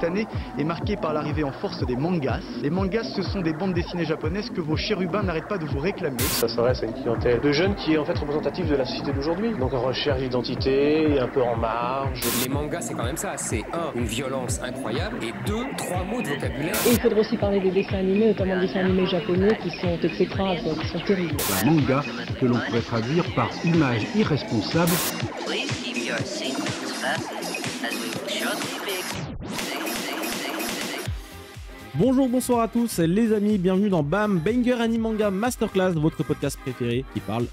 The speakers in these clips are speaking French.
cette année est marquée par l'arrivée en force des mangas. Les mangas, ce sont des bandes dessinées japonaises que vos chérubins n'arrêtent pas de vous réclamer. Ça s'adresse à une clientèle de jeunes qui est en fait représentative de la société d'aujourd'hui. Donc en recherche d'identité, un peu en marge. Les mangas, c'est quand même ça. C'est une violence incroyable et 3 mots de vocabulaire. Et il faudrait aussi parler des dessins animés, notamment des dessins animés japonais qui sont exécrables, qui sont terribles. Un manga que l'on pourrait traduire par image irresponsable. Bonjour, bonsoir à tous les amis, bienvenue dans BAM, Banger Anime Manga Masterclass, votre podcast préféré qui parle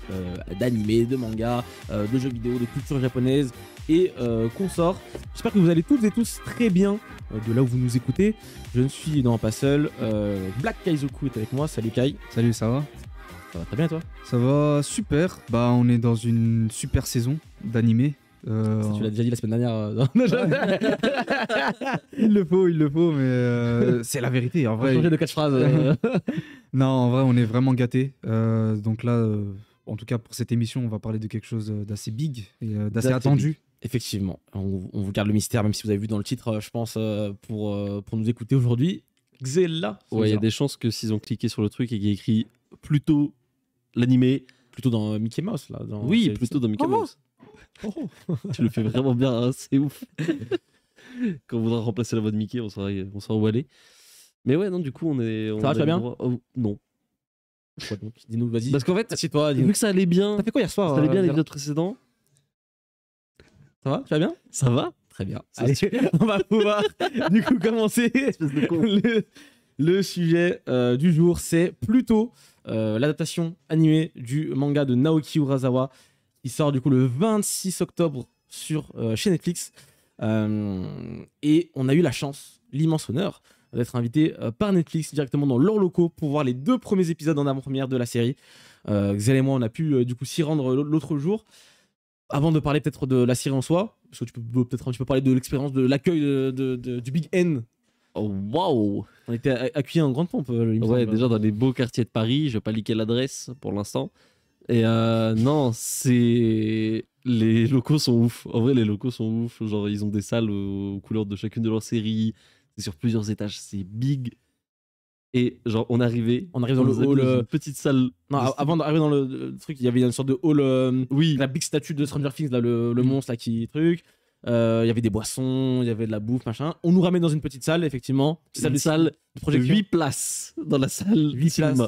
d'anime, de manga, de jeux vidéo, de culture japonaise et consorts. J'espère que vous allez toutes et tous très bien de là où vous nous écoutez. Je ne suis pas seul, Black Kaizoku est avec moi, salut Kai. Salut, ça va? Ça va très bien toi? Ça va super, bah on est dans une super saison d'animé. Ça, tu l'as déjà dit la semaine dernière. Il le faut, mais c'est la vérité. En vrai, changer de catchphrase. Non, en vrai, on est vraiment gâtés. Donc là, en tout cas pour cette émission, on va parler de quelque chose d'assez big et d'assez attendu. Effectivement, on vous garde le mystère, même si vous avez vu dans le titre, je pense, pour nous écouter aujourd'hui. Xella. Ouais, il y a des chances que s'ils ont cliqué sur le truc et qu'il y a écrit plutôt l'animé. Plutôt dans Mickey Mouse, là. Oui, plutôt dans Mickey Mouse. Oh. Tu le fais vraiment bien, hein, c'est ouf. Quand on voudra remplacer la voix de Mickey, on saura où aller. Mais ouais, non, du coup, on est. Ça va, tu vas bien? Non. Pourquoi donc? Dis-nous, vas-y. Parce qu'en fait, assieds-toi. Vu que ça allait bien. T'as fait quoi hier soir? Ça allait bien les épisodes précédents. Ça va? Tu vas bien? Ça va? Très bien. Allez, on va pouvoir du coup commencer le sujet du jour. C'est plutôt l'adaptation animée du manga de Naoki Urasawa qui sort du coup le 26 octobre chez Netflix. Et on a eu la chance, l'immense honneur d'être invité par Netflix directement dans leurs locaux pour voir les 2 premiers épisodes en avant-première de la série. Xel et moi, on a pu du coup s'y rendre l'autre jour. Avant de parler peut-être de la série en soi, parce que tu peux peut-être un petit peu parler de l'expérience de l'accueil du Big N. Oh waouh! On était accueillis en grande pompe. Ouais, déjà dans les beaux quartiers de Paris. Je vais pas liquer l'adresse pour l'instant. Et non, les locaux sont ouf. En vrai, les locaux sont ouf. Genre, ils ont des salles aux couleurs de chacune de leurs séries. C'est sur plusieurs étages, c'est big. Et genre, on arrive dans le hall. Une petite salle. Non, avant d'arriver dans le truc, il y avait une sorte de hall. Oui. La big statue de Stranger Things, là, le monstre là qui truc. Il y avait des boissons, il y avait de la bouffe, machin. On nous ramène dans une petite salle, effectivement. Une salle de projection. 8 places dans la salle. 8 places.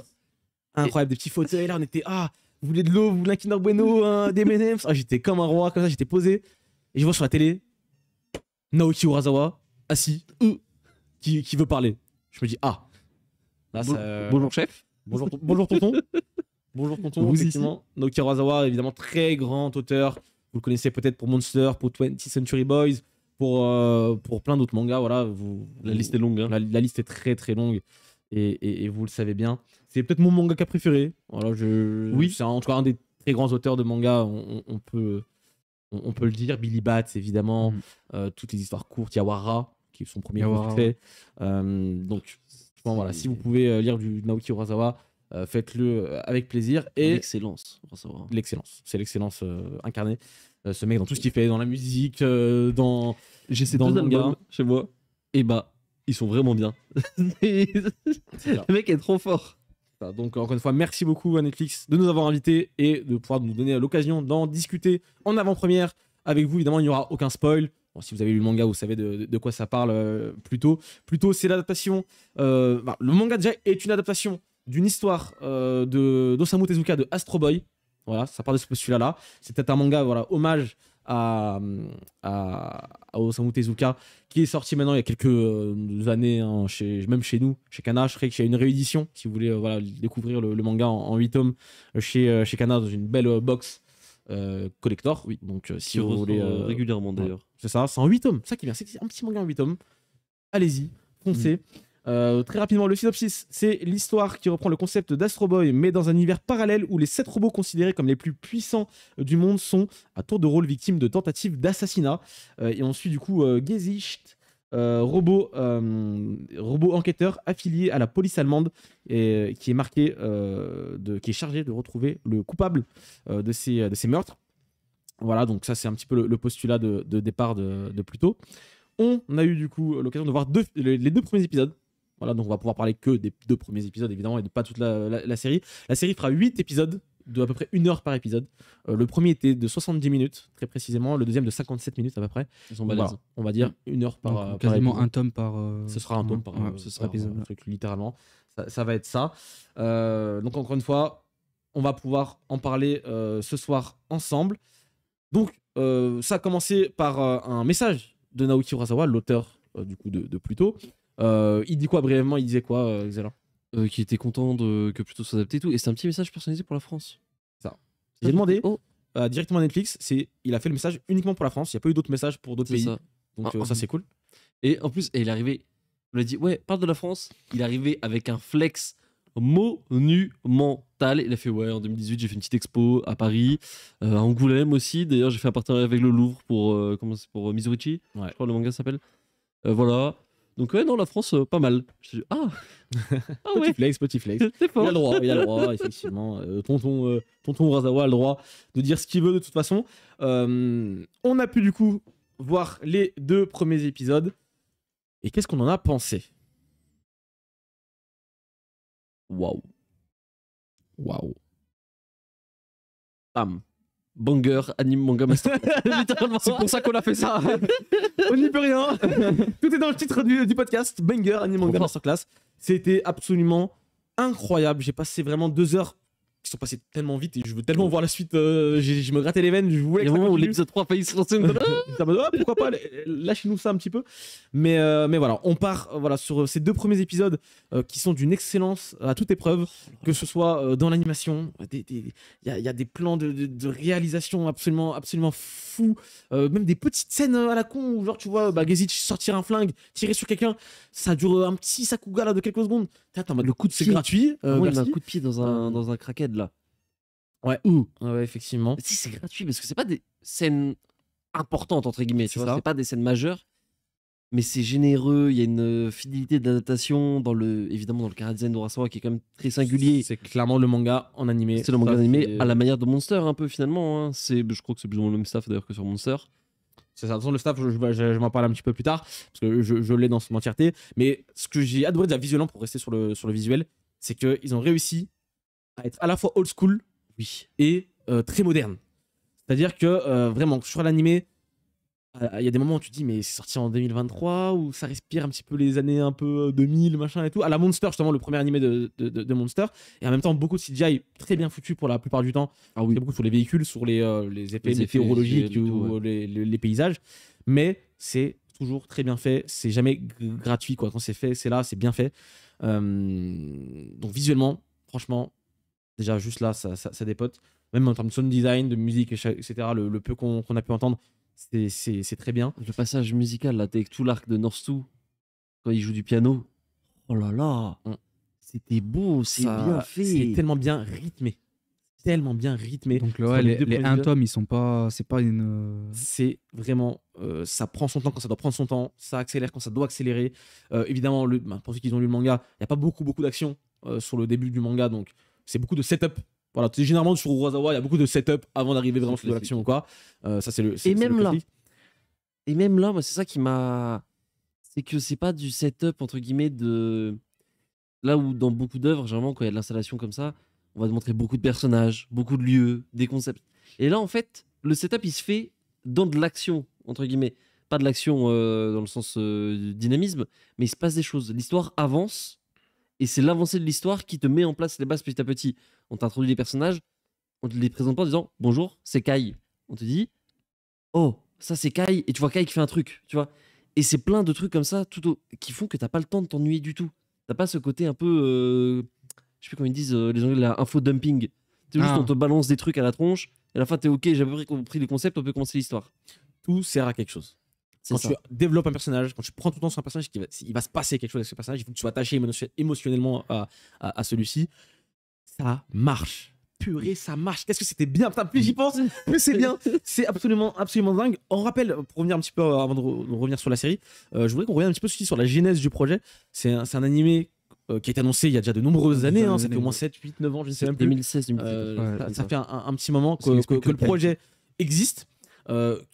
Incroyable, des petits fauteuils. Là, on était vous voulez de l'eau, vous voulez un Kinder Bueno, des M&M's. J'étais comme un roi, comme ça, j'étais posé. Et je vois sur la télé Naoki Urasawa, assis, qui veut parler. Je me dis, là, bonjour chef. Bonjour tonton. Bonjour tonton, vous effectivement. Ici. Naoki Urasawa, évidemment, très grand auteur. Vous le connaissez peut-être pour Monster, pour 20th Century Boys, pour plein d'autres mangas. Voilà, la liste est longue. Hein. La liste est très très longue. Et vous le savez bien. C'est peut-être mon mangaka préféré. Voilà, oui. C'est en tout cas un des très grands auteurs de manga, on peut le dire. Billy Bats, évidemment. Toutes les histoires courtes. Yawara, qui est son premier fait. Donc, voilà, si vous pouvez lire du Naoki Urasawa, faites-le avec plaisir. Et l'excellence. C'est l'excellence incarnée. Ce mec, dans tout ce qu'il fait, dans la musique, J'ai ces 2 albums chez moi. Et ils sont vraiment bien. Le mec est trop fort. Donc encore une fois, merci beaucoup à Netflix de nous avoir invités et de pouvoir nous donner l'occasion d'en discuter en avant-première avec vous. Évidemment, il n'y aura aucun spoil. Bon, si vous avez lu le manga, vous savez de quoi ça parle plutôt. C'est l'adaptation. Le manga déjà est une adaptation d'une histoire d'Osamu Tezuka de Astro Boy. Voilà, ça part de ce postulat-là. C'est peut-être un manga, voilà, hommage à Osamu Tezuka, qui est sorti maintenant il y a quelques années, hein, même chez nous, chez Kana. Je crois qu'il y a une réédition, si vous voulez découvrir le manga en 8 tomes chez Kana, dans une belle box collector. Oui, donc si vous voulez. Régulièrement d'ailleurs. Ouais, c'est ça, c'est en 8 tomes, c'est ça qui est bien, c'est un petit manga en 8 tomes. Allez-y, foncez. Très rapidement, le synopsis, c'est l'histoire qui reprend le concept d'Astro Boy, mais dans un univers parallèle où les 7 robots considérés comme les plus puissants du monde sont à tour de rôle victimes de tentatives d'assassinat. Et on suit du coup Gesicht, robot enquêteur affilié à la police allemande, et qui est marqué, qui est chargé de retrouver le coupable de ces meurtres. Voilà, donc ça c'est un petit peu le postulat de départ de plus tôt. On a eu du coup l'occasion de voir les 2 premiers épisodes. Voilà, donc on va pouvoir parler que des 2 premiers épisodes évidemment et de pas toute la série. La série fera 8 épisodes de à peu près 1 heure par épisode. Le premier était de 70 minutes très précisément, le deuxième de 57 minutes à peu près. Ils sont Voilà, balèzes. on va dire 1 heure par, Donc, par quasiment épisode. un tome par. Ce sera un tome par ce ce sera sera épisode. un truc littéralement. Ça va être ça. Donc encore une fois, on va pouvoir en parler ce soir ensemble. Donc ça a commencé par un message de Naoki Urasawa, l'auteur du coup de Pluto. Il dit quoi brièvement? Il disait quoi, Xela? Qui était content que Pluto soit adapté et tout. Et c'est un petit message personnalisé pour la France. J'ai demandé Oh, directement à Netflix, il a fait le message uniquement pour la France. Il n'y a pas eu d'autres messages pour d'autres c'est pays. ça. Donc Ah, ça c'est cool. Et en plus, il est arrivé. On lui a dit, ouais, parle de la France. Il est arrivé avec un flex monumental. Il a fait, ouais, en 2018, j'ai fait une petite expo à Paris, à Angoulême aussi. D'ailleurs, j'ai fait un partenariat avec le Louvre pour Mizurichi. Ouais. Je crois que le manga s'appelle. Voilà. Donc, ouais, non, la France, pas mal. Je dis, ah, Petit flex. c'est Il fort. a le droit, effectivement. Tonton Urasawa a le droit de dire ce qu'il veut de toute façon. On a pu du coup voir les 2 premiers épisodes. Et qu'est-ce qu'on en a pensé? Waouh. Bam. Banger, anime, manga, master. Littéralement. C'est pour ça qu'on a fait ça. On n'y peut rien. Tout est dans le titre du podcast. Banger, anime, manga, masterclass. C'était absolument incroyable. J'ai passé vraiment 2 heures qui sont passées tellement vite et je veux tellement voir la suite. Je me grattais les veines. Je voulais Il y a que un ça moment où continue. l'épisode 3 a failli se lancer. J'étais en mode, ah, pourquoi pas, lâchez-nous ça un petit peu. Mais voilà, on part voilà, sur ces 2 premiers épisodes qui sont d'une excellence à toute épreuve, que ce soit dans l'animation, il y a des plans de réalisation absolument fous, même des petites scènes à la con où genre tu vois Gezic sortir un flingue, tirer sur quelqu'un, ça dure un petit sakuga là, de quelques secondes. T'es en mode, Le coup de c'est pied. gratuit. Il a un merci. coup de pied dans un crackhead là. Ouais, ouais, effectivement. Si c'est gratuit parce que c'est pas des scènes importantes entre guillemets, tu C'est vois, ça. c'est pas des scènes majeures, mais c'est généreux, il y a une fidélité d'adaptation évidemment dans le chara-design d'Urasawa qui est quand même très singulier. C'est clairement le manga en animé. C'est le manga Ça, animé c'est- à la manière de Monster un peu finalement. Hein. Je crois que c'est plus ou moins le même staff d'ailleurs que sur Monster. C'est ça. De toute façon, le staff, je m'en parle un petit peu plus tard, parce que je l'ai dans son entièreté. Mais ce que j'ai adoré déjà visuellement, pour rester sur le visuel, c'est qu'ils ont réussi à être à la fois old school et très moderne. C'est-à-dire que vraiment, sur l'animé, il y a des moments où tu te dis, mais c'est sorti en 2023, où ça respire un petit peu les années un peu 2000, machin et tout. À la Monster, justement, le premier animé de Monster. Et en même temps, beaucoup de CGI très bien foutu pour la plupart du temps. Ah oui. Beaucoup sur les véhicules, sur les effets Les effets météorologiques visuels et tout, ou les paysages. Mais c'est toujours très bien fait. C'est jamais gratuit, quoi. Quand c'est fait, c'est là, c'est bien fait. Donc visuellement, franchement, déjà juste là, ça dépote. Même en termes de sound design, de musique, etc., le peu qu'on a pu entendre, c'est très bien. Le passage musical là, avec tout l'arc de North-2 quand il joue du piano. Oh là là, c'était beau, c'est Ça- bien fait. C'est tellement bien rythmé. Tellement bien rythmé. Donc Sur ouais, les les, deux les premiers un épisodes, tome, ils sont pas. C'est pas une. c'est vraiment. Ça prend son temps quand ça doit prendre son temps. Ça accélère quand ça doit accélérer. Évidemment, pour ceux qui ont lu le manga, il n'y a pas beaucoup d'action sur le début du manga. Donc, c'est beaucoup de setup. Voilà, tu sais, généralement sur Urasawa, il y a beaucoup de setup avant d'arriver vraiment sur de l'action ou quoi. Ça, c'est le. Et même le là, classique. Et même là, moi, c'est ça qui m'a. C'est que c'est pas du setup, entre guillemets, de. Là où dans beaucoup d'œuvres, généralement, quand il y a de l'installation comme ça, on va te montrer beaucoup de personnages, beaucoup de lieux, des concepts. Et là, en fait, le setup, il se fait dans de l'action, entre guillemets. Pas de l'action dans le sens du dynamisme, mais il se passe des choses. L'histoire avance, et c'est l'avancée de l'histoire qui te met en place les bases petit à petit. On t'introduit les personnages, on te les présente pas en disant bonjour, c'est Kai. On te dit oh, ça c'est Kai, et tu vois Kai qui fait un truc, tu vois. Et c'est plein de trucs comme ça qui font que t'as pas le temps de t'ennuyer du tout. T'as pas ce côté un peu, je sais plus comment ils disent les Anglais, la info dumping. C'est juste on te balance des trucs à la tronche, et à la fin t'es ok, j'ai à peu près compris les concepts, on peut commencer l'histoire. Tout sert à quelque chose. C'est Quand ça. tu développes un personnage, quand tu prends tout le temps sur un personnage, il va se passer quelque chose avec ce personnage, il faut que tu sois attaché émotionnellement à celui-ci. Ça marche. Purée, ça marche. Qu'est-ce que c'était bien. Putain, plus j'y pense, plus c'est bien. C'est absolument dingue. On rappelle, pour revenir un petit peu avant de revenir sur la série, je voudrais qu'on revienne un petit peu aussi sur la genèse du projet. C'est un animé qui a été annoncé il y a déjà de nombreuses années. Ça fait au moins 7, 8, 9 ans, je ne sais même plus. 2016, 2017. Ça fait un petit moment Ça explique que le projet existe.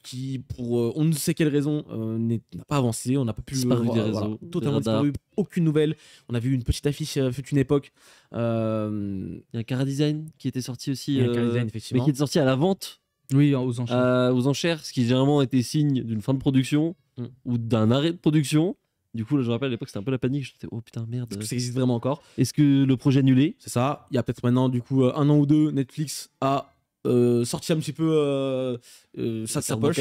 qui, pour on ne sait quelle raison, n'a pas avancé. On n'a pas pu Disparu voir, des réseaux, totalement des radars. disparu. Aucune nouvelle. On a vu une petite affiche fut une époque. Il y a un Cara Design qui était sorti aussi, Il y a un Cara Design, mais effectivement. qui était sorti à la vente, Oui, aux enchères. aux enchères, ce qui généralement était signe d'une fin de production ou d'un arrêt de production. Du coup, là, je me rappelle à l'époque, c'était un peu la panique. J'étais, oh putain, merde. Est-ce que ça existe vraiment encore? Est-ce que le projet est annulé? C'est ça. Il y a peut-être maintenant, du coup, 1 an ou 2, Netflix a sorti un petit peu sa poche.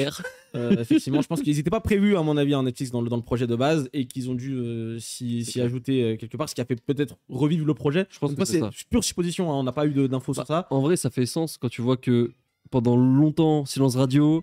Effectivement, je pense qu'ils n'étaient pas prévus, à mon avis, Netflix dans le projet de base et qu'ils ont dû s'y ajouter quelque part, ce qui a fait peut-être revivre le projet. Je pense Donc que moi, c'est c'est ça. pure supposition, hein, on n'a pas eu d'infos sur ça. En vrai, ça fait sens quand tu vois que pendant longtemps, silence radio,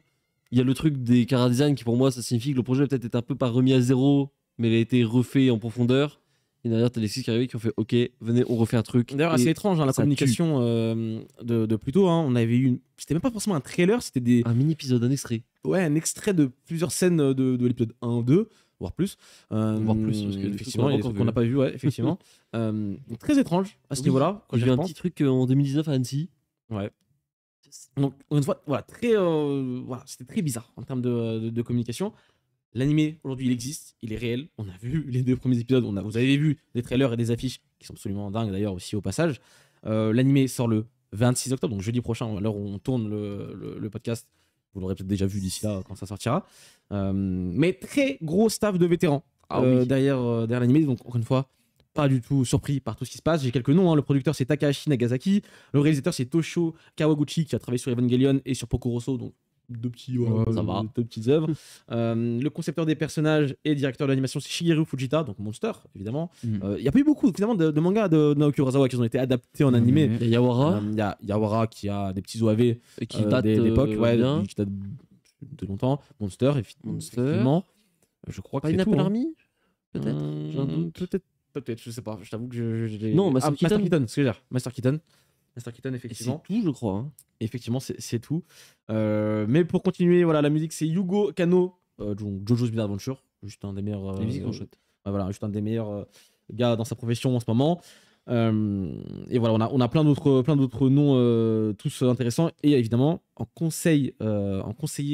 il y a le truc des Cara Design qui, pour moi, ça signifie que le projet peut-être est un peu pas remis à zéro, mais il a été refait en profondeur. Et derrière, t'as les six qui arrivent qui ont fait OK, venez, on refait un truc. D'ailleurs, Et assez étrange, hein, la ça communication de plus tôt. Hein, on avait eu. C'était même pas forcément un trailer, c'était un mini épisode, un extrait. un extrait de plusieurs scènes de l'épisode 1, 2, voire plus. Voire plus, parce que des effectivement, trucs il y a des qu'on a trucs qu'on n'a pas vu, ouais, effectivement. Très étrange à ce Oui, niveau-là. Quand Il y j'y a eu un repense. petit truc en 2019 à Annecy. Ouais. Donc, une fois, voilà, voilà, c'était très bizarre en termes de communication. L'animé, aujourd'hui, il existe, il est réel. On a vu les 2 premiers épisodes, vous avez vu des trailers et des affiches qui sont absolument dingues d'ailleurs aussi au passage. L'animé sort le 26 octobre, donc jeudi prochain, à l'heure où on tourne le podcast. Vous l'aurez peut-être déjà vu d'ici là quand ça sortira. Mais très gros staff de vétérans derrière l'animé. Donc, encore une fois, pas du tout surpris par tout ce qui se passe. J'ai quelques noms. Hein. Le producteur, c'est Takahashi Nagasaki. Le réalisateur, c'est Toshio Kawaguchi, qui a travaillé sur Evangelion et sur Porco Rosso. Donc, deux petites œuvres. Le concepteur des personnages et directeur de l'animation, c'est Shigeru Fujita, donc Monster, évidemment. Il n'y a pas eu beaucoup, finalement, de mangas de Naoki Urasawa qui ont été adaptés en animé. Il y a Yawara. Il y a Yawara qui a des petits OAV Et qui date d'époque, bien. qui date de longtemps. Monster, effectivement. Je crois que c'est Pineapple tout. Hein. Army Peut-être J'ai un doute. Peut-être, je sais pas. Je t'avoue que j'ai. Non, Master Master Keaton. Keaton, ce que je veux dire. Master Keaton, Et effectivement. c'est tout, je crois. Hein. Effectivement, c'est tout. Mais pour continuer, voilà, la musique, c'est Yugo Kano, Jojo's Bizarre Adventure. Juste un des meilleurs. Les musiques sont chouettes. Voilà, juste un des meilleurs gars dans sa profession en ce moment. Et voilà, on a plein d'autres noms tous intéressants. Et évidemment, en conseiller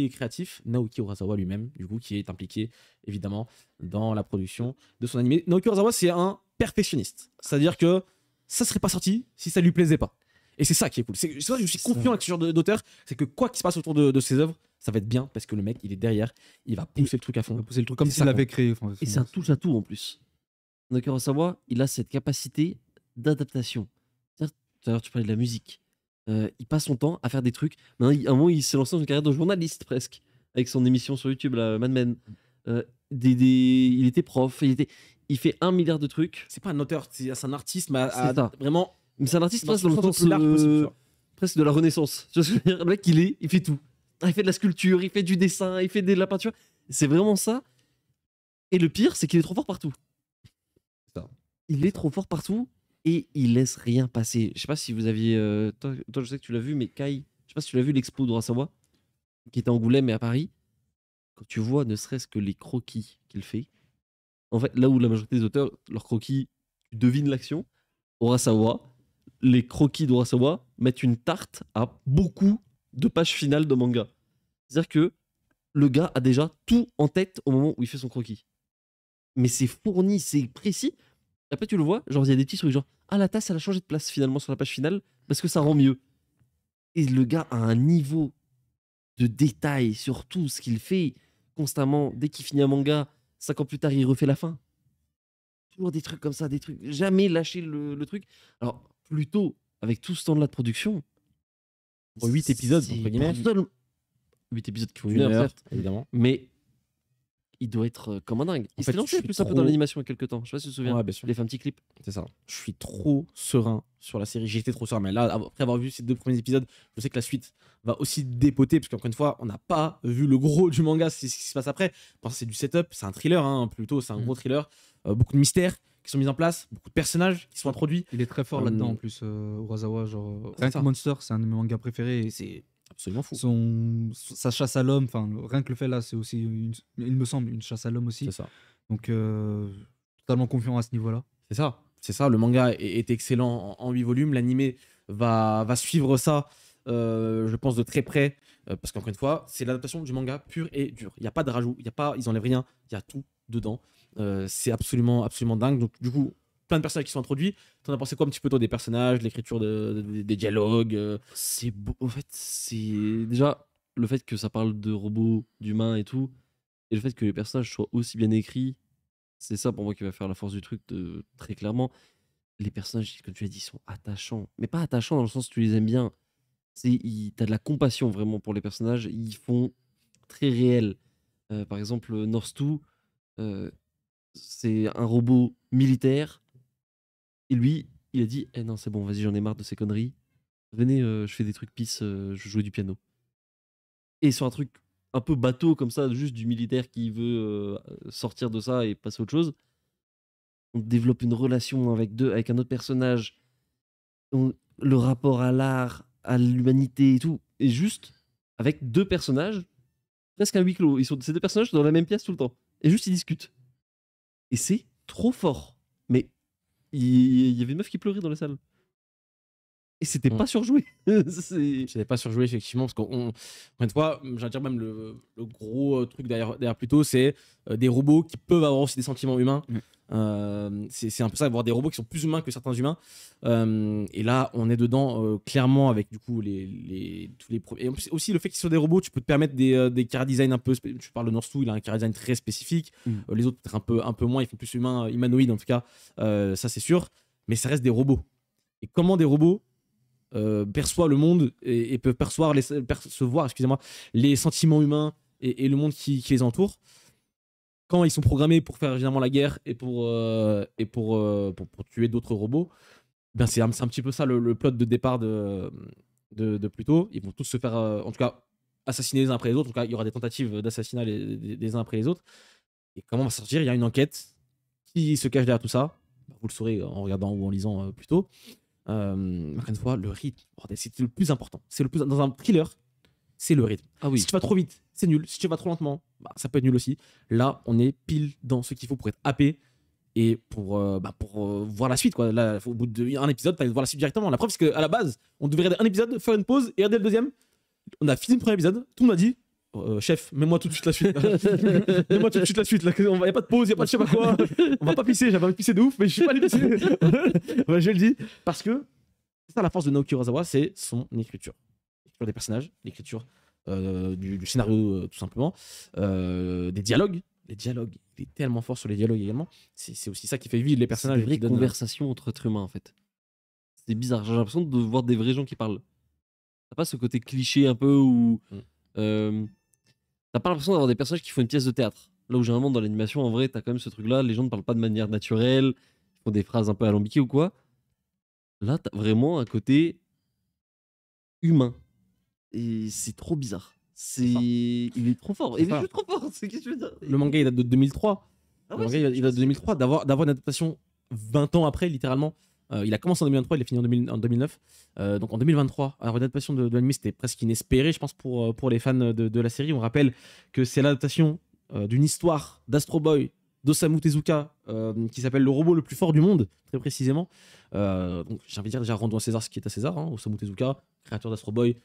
créatif, Naoki Urasawa lui-même, du coup, qui est impliqué évidemment dans la production de son animé. Naoki Urasawa, c'est un perfectionniste. C'est-à-dire que ça serait pas sorti si ça lui plaisait pas. Et c'est ça qui est cool. C'est ça que je suis confiant avec ce genre d'auteur, c'est que quoi qu'il se passe autour de ses œuvres, ça va être bien parce que le mec, il est derrière, il va pousser le truc à fond. On va pousser le truc comme C'est s'il ça l'avait créé. Enfin, Et c'est un touche à tout en plus. Naoki Urasawa, il a cette capacité d'adaptation. C'est-à-dire, tout à l'heure, tu parlais de la musique. Il passe son temps à faire des trucs. Maintenant, à un moment, il s'est lancé dans une carrière de journaliste presque, avec son émission sur YouTube, là, Mad Men. Il était prof, il fait 1 milliard de trucs. C'est pas un auteur, c'est un artiste, mais C'est ça. vraiment. Mais c'est un artiste Dans presque dans le le sens sens le plus large possible, tu vois. presque de la Renaissance. Tu vois ce que je veux dire. Le mec, il fait tout. Il fait de la sculpture, il fait du dessin, il fait de la peinture. C'est vraiment ça. Et le pire, c'est qu'il est trop fort partout. Ça. Il est trop fort partout et il laisse rien passer. Je sais pas si vous aviez. Toi, je sais que tu l'as vu, mais Kai, je sais pas si tu l'as vu, l'expo d'Urasawa, qui était à Angoulême et à Paris. Quand tu vois ne serait-ce que les croquis qu'il fait, en fait, là où la majorité des auteurs, leurs croquis, tu devines l'action, Urasawa, les croquis d'Urasawa mettent une tarte à beaucoup de pages finales de manga. C'est-à-dire que le gars a déjà tout en tête au moment où il fait son croquis. Mais c'est fourni, c'est précis. Après, tu le vois, genre, il y a des petits trucs, genre, ah, la tasse, elle a changé de place finalement sur la page finale parce que ça rend mieux. Et le gars a un niveau de détail sur tout ce qu'il fait constamment. Dès qu'il finit un manga, 5 ans plus tard, il refait la fin. Toujours des trucs comme ça, des trucs. Jamais lâcher le truc. Alors, plutôt, avec tout ce temps-là de production. Pour 8 épisodes, entre guillemets. 8 épisodes qui font Une une heure, heure, certes. évidemment. Mais il doit être comme un dingue. Il fait, s'est lancé je plus suis un peu trop- dans l'animation il y a quelques temps. Je sais pas si tu te souviens. Ouais, bien sûr. Il a fait un petit clip. C'est ça. Je suis trop serein sur la série. J'étais trop serein. Mais là, après avoir vu ces 2 premiers épisodes, je sais que la suite va aussi dépoter. Parce qu'encore une fois, on n'a pas vu le gros du manga. C'est ce qui se passe après. Parce que c'est du setup. C'est un thriller, hein, plutôt. C'est un gros thriller. Beaucoup de mystères qui sont mis en place. Beaucoup de personnages qui sont introduits. Il est très fort là-dedans en plus, Urasawa. Genre, C'est rien ça. que Monster, c'est un de mes mangas préférés. Et c'est Absolument fou. sa chasse à l'homme. Enfin, rien que le fait là, c'est aussi, il me semble, une chasse à l'homme aussi. C'est ça. Donc, totalement confiant à ce niveau-là. C'est ça. C'est ça. Le manga est excellent en 8 volumes. L'animé va suivre ça je pense de très près, parce qu'encore une fois, c'est l'adaptation du manga pur et dur. Il n'y a pas de rajout, ils enlèvent rien, il y a tout dedans. C'est absolument, absolument dingue. Donc du coup, plein de personnages qui sont introduits. T'en as pensé quoi un petit peu toi des personnages, de l'écriture des dialogues C'est beau. En fait, c'est déjà le fait que ça parle de robots, d'humains et tout, et le fait que les personnages soient aussi bien écrits, c'est ça pour moi qui va faire la force du truc, très clairement. Les personnages, comme tu l'as dit, sont attachants. Mais pas attachants dans le sens où tu les aimes bien. T'as de la compassion vraiment pour les personnages. Ils font très réel. Par exemple, North 2, c'est un robot militaire. Et lui, il a dit eh non, c'est bon, vas-y, j'en ai marre de ces conneries. Venez, je fais des trucs pisse, je joue du piano. Et sur un truc un peu bateau comme ça, juste du militaire qui veut sortir de ça et passer à autre chose, on développe une relation avec un autre personnage. Le rapport à l'art, à l'humanité et tout, et juste avec deux personnages, presque un huis clos. Ces deux personnages sont dans la même pièce tout le temps. Et juste ils discutent. Et c'est trop fort. Mais il y avait une meuf qui pleurait dans la salle. Et c'était pas surjoué. C'était pas surjoué, effectivement, parce qu'encore une fois, j'allais dire même le gros truc derrière plutôt, c'est des robots qui peuvent avoir aussi des sentiments humains. C'est un peu ça, avoir des robots qui sont plus humains que certains humains. Et là, on est dedans clairement avec du coup tous les et en plus, aussi le fait qu'ils soient des robots, tu peux te permettre des chara design un peu. Tu parles de North 2, il a un chara design très spécifique. Les autres peut-être un peu moins, ils font plus humains, humanoïdes en tout cas. Ça c'est sûr. Mais ça reste des robots. Et comment des robots perçoivent le monde et peuvent percevoir les sentiments humains et le monde qui les entoure quand ils sont programmés pour faire évidemment la guerre et pour tuer d'autres robots. Ben c'est un petit peu ça le plot de départ de Pluto. Ils vont tous se faire en tout cas assassiner les uns après les autres. En tout cas, il y aura des tentatives d'assassinat les uns après les autres. Et comment on va sortir? Il y a une enquête qui se cache derrière tout ça. Vous le saurez en regardant ou en lisant Pluto. Encore une fois, le rythme, c'est le plus important. Dans un thriller, c'est le rythme. Ah oui. Si tu vas trop vite, c'est nul. Si tu vas trop lentement, ça peut être nul aussi. Là, on est pile dans ce qu'il faut pour être happé et pour voir la suite, quoi. Là, au bout d'un épisode, tu vas voir la suite directement. La preuve, c'est qu'à la base, on devait regarder un épisode, faire une pause et regarder le deuxième. On a fini le premier épisode, tout le monde a dit chef, mets-moi tout de suite la suite. Mets-moi tout de suite la suite. Il n'y a pas de pause, il n'y a pas de je sais pas quoi. On va pas pisser, j'avais envie de pisser de ouf, mais je suis pas allé pisser. Ouais, je le dis. Parce que c'est ça la force de Naoki Urasawa, c'est son écriture. L'écriture des personnages, l'écriture du scénario, tout simplement. Des dialogues. Les dialogues, il est tellement fort sur les dialogues également. C'est aussi ça qui fait vivre les personnages. C'est une vraie conversation entre êtres humains en fait. C'est bizarre, j'ai l'impression de voir des vrais gens qui parlent. T'as pas ce côté cliché un peu où. T'as pas l'impression d'avoir des personnages qui font une pièce de théâtre. Là où généralement dans l'animation, en vrai, t'as quand même ce truc-là, les gens ne parlent pas de manière naturelle, ils font des phrases un peu alambiquées ou quoi. Là, t'as vraiment un côté humain. Et c'est trop bizarre. Il est trop fort. Il est juste trop fort. C'est qu'est-ce que je veux dire. Le manga, il date de 2003. Ah le ouais, manga, il date de 2003. D'avoir une adaptation 20 ans après, littéralement. Il a commencé en 2023, il a fini en 2009. Donc en 2023, alors une adaptation de l'anime, c'était presque inespéré, je pense, pour les fans de la série. On rappelle que c'est l'adaptation d'une histoire d'Astro Boy, d'Osamu Tezuka, qui s'appelle Le robot le plus fort du monde, très précisément. Donc j'ai envie de dire, déjà, rendons à César ce qui est à César. Osamu Tezuka, créateur d'Astro Boy,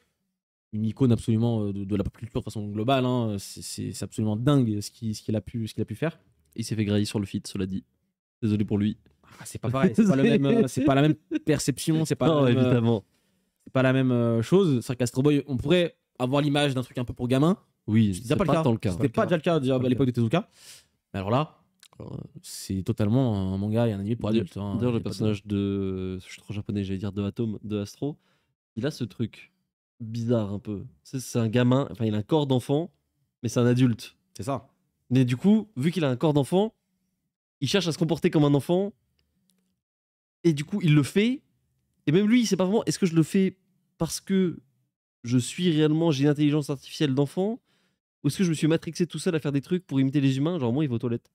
une icône absolument de la pop culture de façon globale. C'est absolument dingue ce qu'il a pu faire. Il s'est fait grailler sur le feat, cela dit. Désolé pour lui. C'est pas pareil, c'est pas la même perception, c'est pas non, évidemment. C'est pas la même chose. C'est vrai qu'Astro Boy, on pourrait avoir l'image d'un truc un peu pour gamin. Oui, c'était pas le cas. C'était pas déjà le cas à l'époque de Tezuka. Mais alors là, c'est totalement un manga et un anime pour adultes. D'ailleurs, le personnage je suis trop japonais, j'allais dire de Atom, de Astro, il a ce truc bizarre un peu. C'est un gamin, enfin il a un corps d'enfant, mais c'est un adulte. C'est ça. Mais du coup, vu qu'il a un corps d'enfant, il cherche à se comporter comme un enfant. Et du coup, il le fait. Et même lui, il sait pas vraiment, est-ce que je le fais parce que j'ai une intelligence artificielle d'enfant, ou est-ce que je me suis matrixé tout seul à faire des trucs pour imiter les humains? Genre, moi, il va aux toilettes.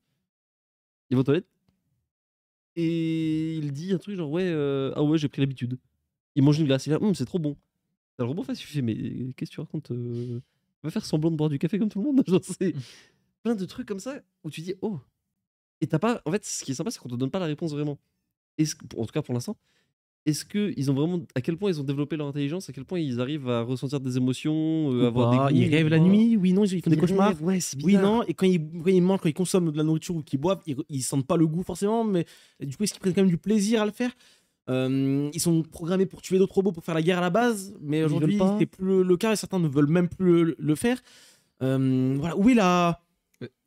Et il dit un truc genre, ah ouais, j'ai pris l'habitude. Il mange une glace, il dit, c'est trop bon. T'as le robot face, il fait, mais qu'est-ce que tu racontes? Va faire semblant de boire du café comme tout le monde. Genre, c'est plein de trucs comme ça où tu dis, oh. Et t'as pas. En fait, ce qui est sympa, c'est qu'on te donne pas la réponse vraiment. En tout cas, pour l'instant, est-ce que ils ont vraiment, à quel point ils ont développé leur intelligence, à quel point ils arrivent à ressentir des émotions, Ou avoir pas, des goûts, ils rêvent ou la pas. nuit, oui, non, ils font des Ils cauchemars. rêvent, ouais, c'est Oui, bizarre. non, et quand ils mangent, quand ils consomment de la nourriture ou qu'ils boivent, ils sentent pas le goût forcément, mais du coup, est-ce qu'ils prennent quand même du plaisir à le faire? Ils sont programmés pour tuer d'autres robots pour faire la guerre à la base, mais Ils aujourd'hui, veulent pas. c'est plus le cas et certains ne veulent même plus le faire. Voilà, où est la.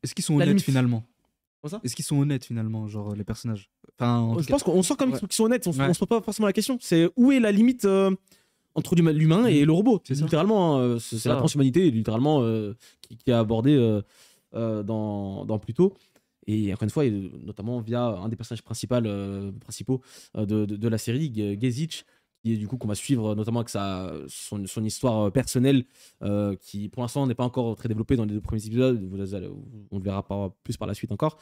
Est-ce qu'ils sont La honnêtes limite. finalement? Quoi ça? Est-ce qu'ils sont honnêtes finalement, genre les personnages? Enfin, en tout Je cas- pense qu'on sent quand même Ouais. qu'ils sont honnêtes, on Ouais. se pose pas forcément la question. C'est où est la limite entre l'humain et le robot? C'est ça. Littéralement, hein, c'est la ça. transhumanité, littéralement, qui est abordée dans Pluto. Et encore une fois, et notamment via un des personnages principaux de la série, Gezich, qui est du coup qu'on va suivre notamment avec son histoire personnelle, qui pour l'instant n'est pas encore très développée dans les 2 premiers épisodes. On le verra plus par la suite encore.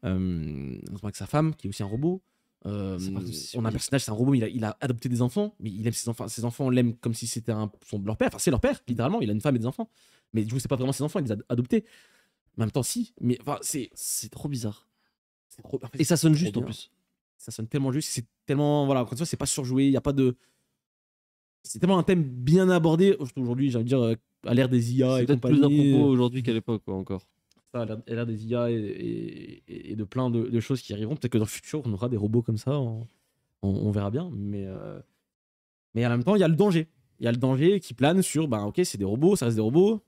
Notamment avec sa femme, qui est aussi un robot. On a un personnage, c'est un robot, il a adopté des enfants, mais il aime ses enfants. Ses enfants l'aiment comme si c'était leur père. Enfin, c'est leur père, littéralement. Il a une femme et des enfants. Mais du coup, c'est pas vraiment ses enfants, il les a adoptés. En même temps, si. Mais enfin, C'est trop bizarre. c'est trop. En fait, Et ça sonne c'est juste trop en bien. plus. Ça sonne tellement juste, c'est tellement. Voilà, encore une fois, c'est pas surjoué, il y a pas de. C'est tellement un thème bien abordé. Aujourd'hui, j'ai envie de dire, à l'ère des IA C'est et peut-être plus à compagnie. propos aujourd'hui qu'à l'époque, quoi, encore. Ça, à l'ère des IA et de plein de choses qui arriveront. Peut-être que dans le futur, on aura des robots comme ça. On verra bien. Mais en même temps, il y a le danger. Il y a le danger qui plane sur, bah ok, c'est des robots, ça reste des robots.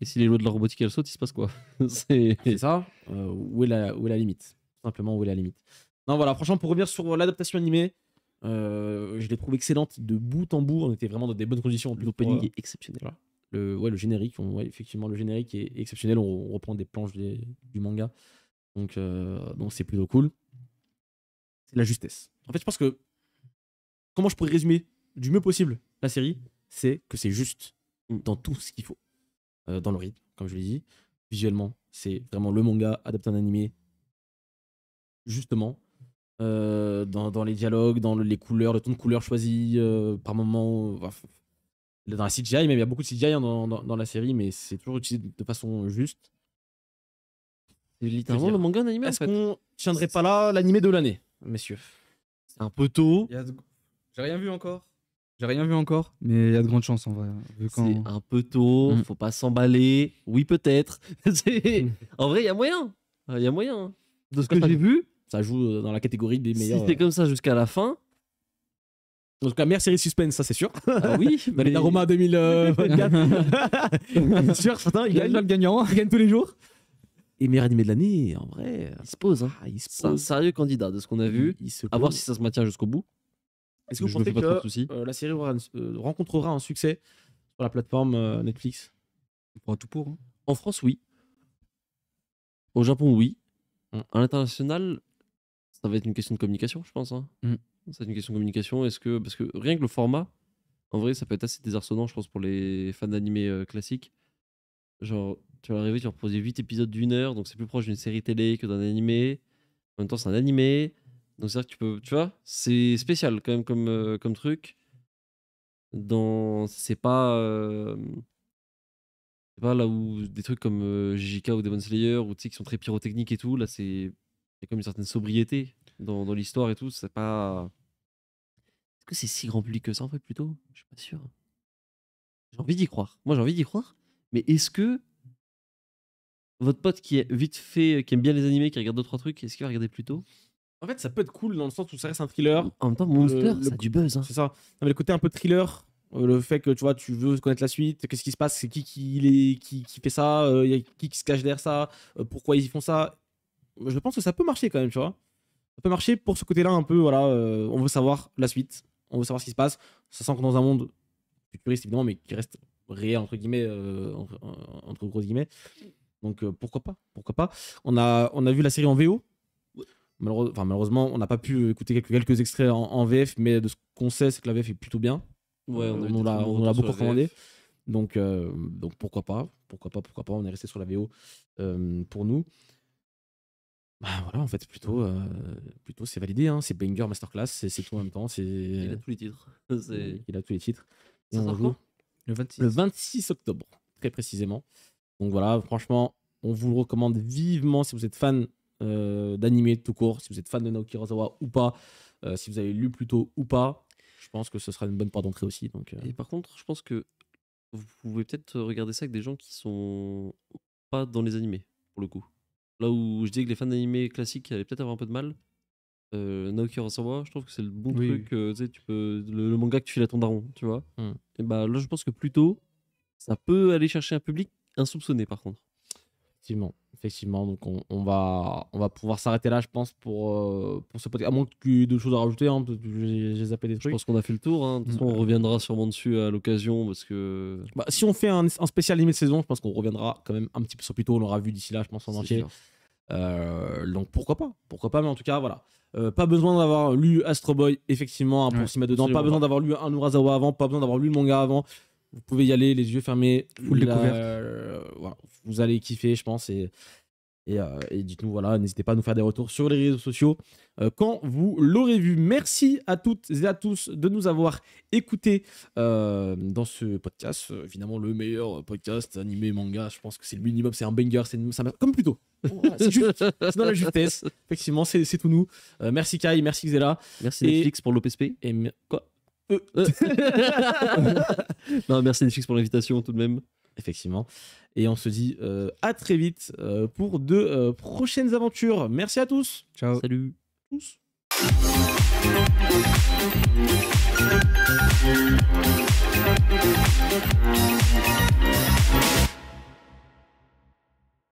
Et si les lois de la robotique elles sautent, il se passe quoi? C'est C'est ça. Où est la limite? Tout simplement, où est la limite? Non, voilà, franchement, pour revenir sur l'adaptation animée, je l'ai trouvé excellente de bout en bout. On était vraiment dans des bonnes conditions. En plus, l'opening est exceptionnel. voilà. Le générique, effectivement, le générique est exceptionnel. On reprend des planches du manga. Donc c'est plutôt cool. C'est la justesse. En fait, je pense que comment je pourrais résumer du mieux possible la série, c'est que c'est juste dans tout ce qu'il faut. Dans le rythme, comme je l'ai dit. Visuellement, c'est vraiment le manga adapté en animé. Justement. Dans les dialogues, dans les couleurs, le ton de couleur choisi par moment. Dans la CGI, même il y a beaucoup de CGI dans la série, mais c'est toujours utilisé de façon juste. C'est littéralement Je veux le dire, manga en animé en Est-ce fait. qu'on tiendrait pas là l'animé de l'année, messieurs? C'est un peu tôt. J'ai rien vu encore. J'ai rien vu encore, mais il y a de grandes chances en vrai. Vu quand... C'est un peu tôt, Mm. faut pas s'emballer. Oui, peut-être. En vrai, il y a moyen. Il y a moyen. De ce que j'ai vu, Ça joue dans la catégorie des si meilleurs. c'est comme ça jusqu'à la fin, En tout cas, meilleure série de suspense, ça c'est sûr. ah oui, Dans les Daroma 2024. C'est sûr, certains, ils Il y a déjà gagnent, le gagnant. ils gagnent tous les jours. Et meilleur animé de l'année, en vrai. il se pose. Hein. Il se C'est un pose. sérieux candidat de ce qu'on a vu. Il se À voir pose. si ça se maintient jusqu'au bout. Est-ce que vous je me pensez fais pas trop de que soucis. la série rencontrera un succès sur la plateforme Netflix? On pourra tout pour. Hein. En France, oui. Au Japon, oui. Mm. À l'international, ça va être une question de communication, je pense. Hein. Mm. Ça va être une question de communication. Parce que rien que le format, en vrai, ça peut être assez désarçonnant, je pense, pour les fans d'animé classiques. Genre, tu vas arriver, tu vas proposer 8 épisodes d'1 heure, donc c'est plus proche d'une série télé que d'un animé. En même temps, c'est un animé. Donc c'est-à-dire que tu peux, tu vois, c'est spécial quand même comme truc. C'est pas là où des trucs comme JJK ou Demon Slayer ou tu sais qui sont très pyrotechniques et tout, là c'est comme une certaine sobriété dans l'histoire et tout, c'est pas. Est-ce que c'est si grand public que ça en fait plutôt? Je suis pas sûr. J'ai envie d'y croire. Moi j'ai envie d'y croire, mais est-ce que votre pote qui est vite fait, qui aime bien les animés, qui regarde 2-3 trucs, est-ce qu'il va regarder plus tôt? En fait, ça peut être cool dans le sens où ça reste un thriller. En même temps, Monster, le ça a du buzz. Hein. C'est ça. Non, mais le côté un peu thriller, le fait que tu vois, tu veux connaître la suite, qu'est-ce qui se passe, c'est qui fait ça, il y a qui se cache derrière ça, pourquoi ils font ça. Je pense que ça peut marcher quand même, tu vois. Ça peut marcher pour ce côté-là un peu, voilà, on veut savoir la suite, on veut savoir ce qui se passe. Ça sent que dans un monde futuriste évidemment, mais qui reste réel entre guillemets, entre grosses guillemets. Donc pourquoi pas. On a vu la série en VO. Malheureusement, on n'a pas pu écouter quelques extraits en VF, mais de ce qu'on sait, c'est que la VF est plutôt bien. Ouais, on a eu nous des l'a très bons beaucoup retours sur la recommandé. VF. Donc pourquoi pas. On est resté sur la VO pour nous. Bah voilà, en fait, plutôt c'est validé. Hein. C'est banger, masterclass, c'est tout en même temps. Il a tous les titres. C'est- Il a tous les titres. Et Ça on sort joue quand Le 26. le 26 octobre, très précisément. Donc voilà, franchement, on vous le recommande vivement si vous êtes fan d'animé tout court, si vous êtes fan de Naoki Urasawa ou pas. si vous avez lu plus tôt ou pas, je pense que ce sera une bonne porte d'entrée aussi. Donc, Et par contre, je pense que vous pouvez peut-être regarder ça avec des gens qui sont pas dans les animés, pour le coup. Là où je dis que les fans d'animés classiques allaient peut-être avoir un peu de mal, Naoki Urasawa, je trouve que c'est le bon Oui, truc. Tu sais, tu peux le manga que tu files à ton daron, tu vois. Mm. Et bah là, je pense que plutôt, ça peut aller chercher un public insoupçonné, par contre. Effectivement. Donc on va pouvoir s'arrêter là, je pense, pour ce podcast. À moins que tu aies d'autres choses à rajouter, hein, peut-être que j'ai zappé des Je trucs. pense qu'on a fait le tour. Hein. De toute façon, on reviendra sûrement dessus à l'occasion parce que. Bah, si on fait un spécial limite saison, je pense qu'on reviendra quand même un petit peu sur plus tôt. On l'aura vu d'ici là, je pense, en C'est entier. sûr. Donc pourquoi pas, mais en tout cas, voilà. Pas besoin d'avoir lu Astro Boy, effectivement, hein, pour Ouais, s'y mettre dedans. absolument Pas besoin d'avoir lu un Urasawa avant, pas besoin d'avoir lu le manga avant. Vous pouvez y aller, les yeux fermés. Full découverte. Voilà, vous allez kiffer, je pense. Et dites-nous, voilà, n'hésitez pas à nous faire des retours sur les réseaux sociaux quand vous l'aurez vu. Merci à toutes et à tous de nous avoir écoutés dans ce podcast. Évidemment, le meilleur podcast animé manga. Je pense que c'est le minimum, c'est un banger, comme plutôt. Voilà, c'est juste, c'est dans la justesse. Effectivement, c'est tout nous. Merci Kai, merci Xela. Merci Et- Netflix pour l'OPSP. Quoi Non, merci Netflix pour l'invitation tout de même. Effectivement. Et on se dit à très vite pour de prochaines aventures. Merci à tous. Ciao. Salut. Tous.